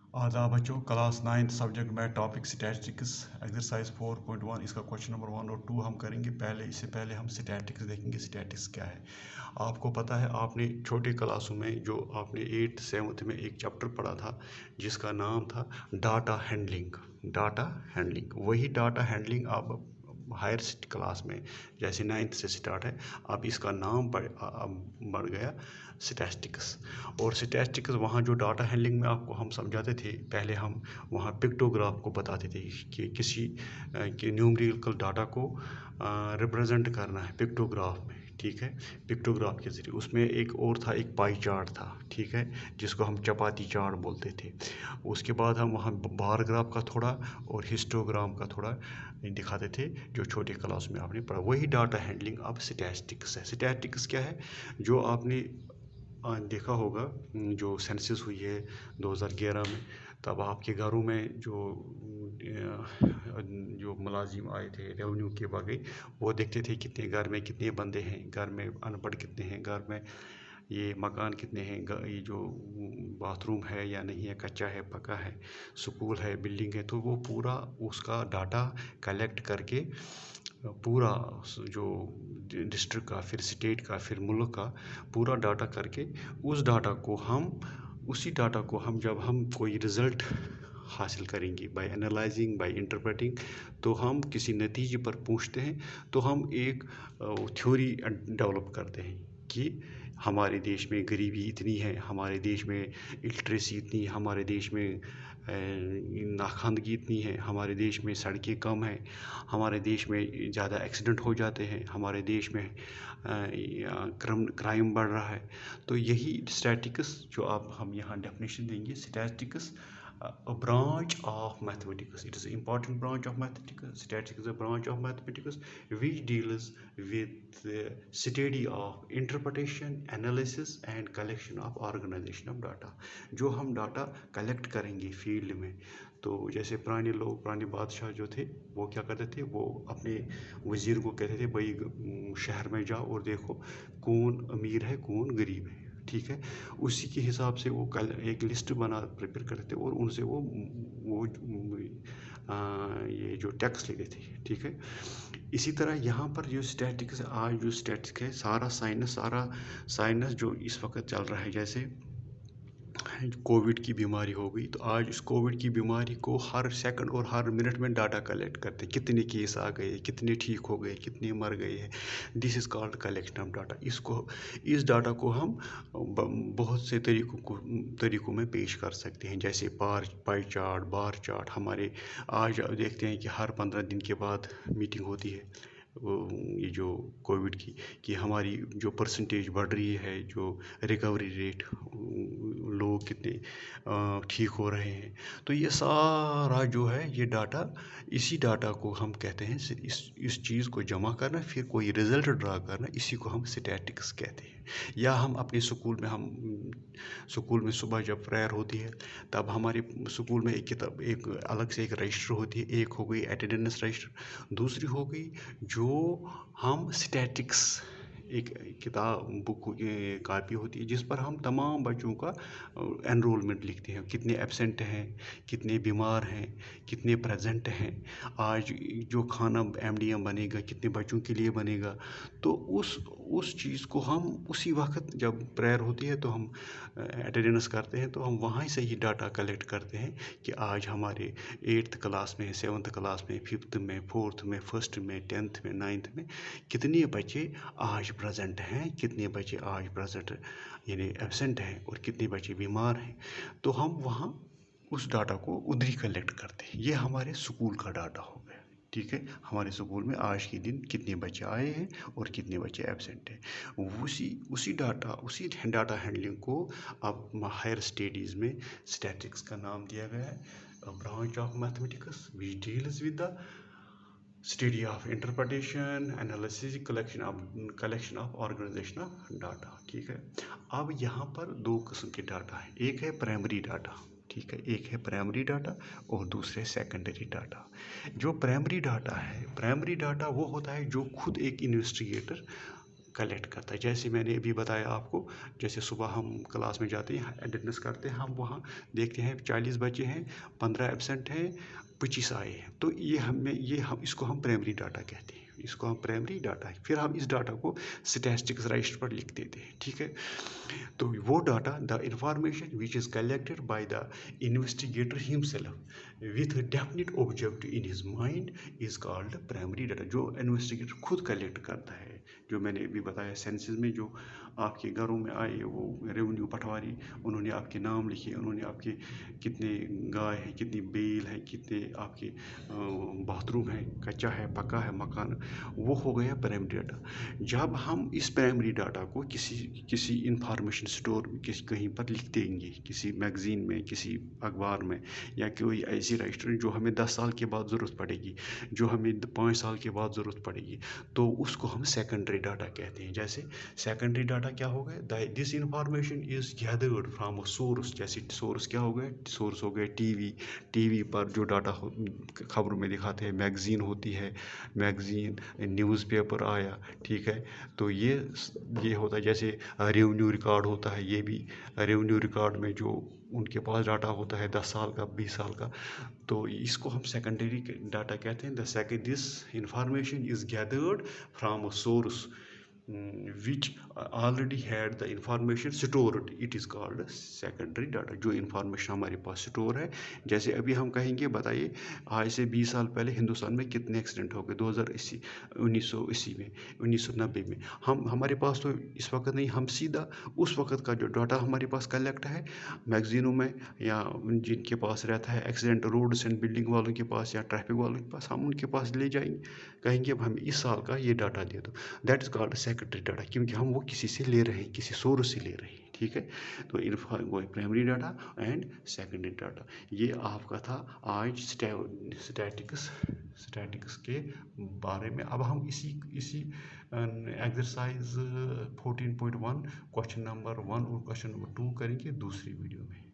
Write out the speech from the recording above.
आदाब बच्चों, class 9 subject math topic statistics exercise 4.1 इसका क्वेश्चन नंबर 1 और 2 हम करेंगे। इससे पहले हम स्टैटिस्टिक्स देखेंगे। स्टैटिस्टिक्स क्या है आपको पता है? आपने छोटे क्लासों में जो आपने 8th 7th में एक चैप्टर पढ़ा था जिसका नाम था डाटा हैंडलिंग। डाटा हैंडलिंग, वही डाटा हैंडलिंग आप हायर क्लास में जैसे 9th से स्टार्ट है, अब इसका नाम बढ़ गया स्टैटिस्टिक्स। और स्टैटिस्टिक्स वहाँ जो डाटा हैंडलिंग में आपको हम समझाते थे, पहले हम वहाँ पिक्टोग्राफ को बताते थे कि किसी कि न्यूमेरिकल डाटा को रिप्रेजेंट करना है पिक्टोग्राफ में, ठीक है, पिक्टोग्राफ के ज़रिए। उसमें एक और था, एक पाई चार्ट था, ठीक है, जिसको हम चपाती चार्ट बोलते थे। उसके बाद हम वहाँ बार ग्राफ का थोड़ा और हिस्टोग्राम का थोड़ा दिखाते थे, जो छोटे क्लास में आपने पढ़ा। वही डाटा हैंडलिंग अब स्टैटिस्टिक्स है। स्टैटिस्टिक्स क्या है? जो आपने देखा होगा, जो सेंसस हुई है 2011 में, तब आपके घरों में जो मुलाजिम आए थे रेवेन्यू के बाकी, वो देखते थे कितने घर में कितने बंदे हैं, घर में अनपढ़ कितने हैं, घर में ये मकान कितने हैं, ये जो बाथरूम है या नहीं है, कच्चा है पक्का है, स्कूल है बिल्डिंग है। तो वो पूरा उसका डाटा कलेक्ट करके पूरा जो डिस्ट्रिक्ट का, फिर स्टेट का, फिर मुल्क का पूरा डाटा करके उसी डाटा को हम जब हम कोई रिज़ल्ट हासिल करेंगे बाय एनालाइजिंग बाय इंटरप्रेटिंग, तो हम किसी नतीजे पर पहुंचते हैं, तो हम एक थ्योरी डेवलप करते हैं कि हमारे देश में गरीबी इतनी है, हमारे देश में इलिटरेसी इतनी है, हमारे देश में नाखवानदगी इतनी है, हमारे देश में सड़कें कम हैं, हमारे देश में ज़्यादा एक्सीडेंट हो जाते हैं, हमारे देश में क्राइम बढ़ रहा है। तो यही स्टैटिस्टिक्स जो आप हम यहाँ डेफिनेशन देंगे। Statistics a branch of mathematics. It is an important branch of mathematics. Statistics is a branch of mathematics which deals with the study of interpretation, analysis and collection of organization of data. जो हम data collect करेंगे field में, तो जैसे पुराने लोग, पुराने बादशाह जो थे, वो क्या करते थे, वो अपने वज़ीर को कहते थे, भाई शहर में जाओ और देखो कौन अमीर है कौन गरीब है, ठीक है। उसी के हिसाब से वो कल एक लिस्ट बना प्रिपेयर करते और उनसे वो ये जो टैक्स लेते थे, ठीक है। इसी तरह यहाँ पर जो स्टैटिक्स आज जो स्टैटिक्स है, सारा साइंस जो इस वक्त चल रहा है, जैसे कोविड की बीमारी हो गई, तो आज इस कोविड की बीमारी को हर सेकंड और हर मिनट में डाटा कलेक्ट करते हैं, कितने केस आ गए, कितने ठीक हो गए, कितने मर गए हैं। This is called collection of data. इस डाटा को हम बहुत से तरीकों में पेश कर सकते हैं, जैसे पाई चार्ट, बार चार्ट। हमारे आज देखते हैं कि हर 15 दिन के बाद मीटिंग होती है, ये जो कोविड की, कि हमारी जो परसेंटेज बढ़ रही है, जो रिकवरी रेट, लोग कितने ठीक हो रहे हैं। तो ये सारा जो है ये डाटा, इसी डाटा को हम कहते हैं, इस चीज़ को जमा करना, फिर कोई रिज़ल्ट ड्रा करना, इसी को हम स्टैटिस्टिक्स कहते हैं। या हम अपने स्कूल में सुबह जब प्रेयर होती है, तब हमारे स्कूल में एक किताब, एक अलग से एक रजिस्टर होती है। एक हो गई अटेंडेंस रजिस्टर, दूसरी हो गई जो हम स्टैटिक्स, एक किताब बुक कॉपी होती है जिस पर हम तमाम बच्चों का एनरोलमेंट लिखते हैं, कितने एब्सेंट हैं, कितने बीमार हैं, कितने प्रेजेंट हैं, आज जो खाना एमडीएम बनेगा कितने बच्चों के लिए बनेगा। तो उस चीज़ को हम उसी वक्त जब प्रेयर होती है तो हम अटेंडेंस करते हैं, तो हम वहाँ से ही डाटा कलेक्ट करते हैं कि आज हमारे 8th क्लास में, 7th क्लास में, 5th में, 4th में, 1st में, 10th में, 9th में कितने बच्चे आज प्रेजेंट हैं, कितने बच्चे आज प्रेजेंट यानी एब्सेंट हैं, और कितने बच्चे बीमार हैं। तो हम वहाँ उस डाटा को उधर ही कलेक्ट करते हैं। ये हमारे स्कूल का डाटा हो गया, ठीक है। हमारे स्कूल में आज के दिन कितने बच्चे आए हैं और कितने बच्चे एब्सेंट हैं, उसी डाटा हैंडलिंग को अब हायर स्टडीज़ में स्टैटिस्टिक्स का नाम दिया गया है। Branch of mathematics which deals with the study of interpretation, analysis, collection of organization of data, ठीक है। अब यहाँ पर दो किस्म के डाटा है, एक है प्राइमरी डाटा, ठीक है, एक है प्राइमरी डाटा और दूसरे सेकेंडरी डाटा। जो प्राइमरी डाटा है, प्राइमरी डाटा वो होता है जो खुद एक इन्वेस्टिगेटर कलेक्ट करता है। जैसे मैंने अभी बताया आपको, जैसे सुबह हम क्लास में जाते हैं, अटेंडेंस करते हैं, हम वहाँ देखते हैं 40 बच्चे हैं, 15 एब्सेंट हैं, 25 आए हैं। तो हम इसको हम प्राइमरी डाटा कहते हैं, इसको हम प्राइमरी डाटा है। फिर हम इस डाटा को स्टैटिस्टिक्स रजिस्टर पर लिख देते हैं, ठीक है। तो वो data, the information which is collected by the investigator himself with definite objective in his mind is called primary data. जो इन्वेस्टिगेटर खुद कलेक्ट करता है, जो मैंने अभी बताया सेंसस में जो आपके घरों में आए, वो रेवेन्यू पटवारी, उन्होंने आपके नाम लिखे, उन्होंने आपके कितने गाय हैं, कितनी बैल है, कितने आपके बाथरूम है, कच्चा है, पक्का है मकान, वो हो गया प्राइमरी डाटा। जब हम इस प्राइमरी डाटा को किसी इंफॉर्मेशन स्टोर में कहीं पर लिख देंगे, किसी मैगजीन में, किसी अखबार में, या कोई ऐसी रजिस्टर जो हमें 10 साल के बाद ज़रूरत पड़ेगी, जो हमें 5 साल के बाद ज़रूरत पड़ेगी, तो उसको हम सेकेंडरी डाटा कहते हैं। जैसे सेकेंडरी डाटा क्या हो गया, this information is gathered from a source. जैसे सोर्स क्या हो गया, सोर्स हो गया टीवी पर जो डाटा खबरों में दिखाते हैं, मैगजीन होती है, मैगजीन, न्यूज़पेपर आया, ठीक है। तो ये होता है। जैसे रेवेन्यू रिकॉर्ड होता है, ये भी रेवेन्यू रिकॉर्ड में जो उनके पास डाटा होता है 10 साल का, 20 साल का, तो इसको हम सेकेंडरी डाटा कहते हैं। This information is gathered from a source which already had the information stored, it is called secondary data। जो information हमारे पास स्टोर है, जैसे अभी हम कहेंगे, बताइए आज से 20 साल पहले हिंदुस्तान में कितने एक्सीडेंट हो गए, 1980 में, 1990 में। हमारे पास तो इस वक्त नहीं, हम सीधा उस वक्त का जो डाटा हमारे पास कलेक्ट है मैगजीनों में, या जिनके पास रहता है एक्सीडेंट, रोड्स एंड बिल्डिंग वालों के पास या ट्रैफिक वालों के पास, हम उनके पास ले जाएंगे, कहेंगे अब हमें इस साल का ये डाटा दे दो। That is called secondary data, क्योंकि हम वो किसी से ले रहे हैं, किसी सोर्स से ले रहे हैं, ठीक है। तो वो primary data and secondary data. ये आपका था आज स्टैटिक्स के बारे में। अब हम इसी एक्सरसाइज 14.1 क्वेश्चन नंबर 1 और क्वेश्चन नंबर 2 करेंगे दूसरी वीडियो में।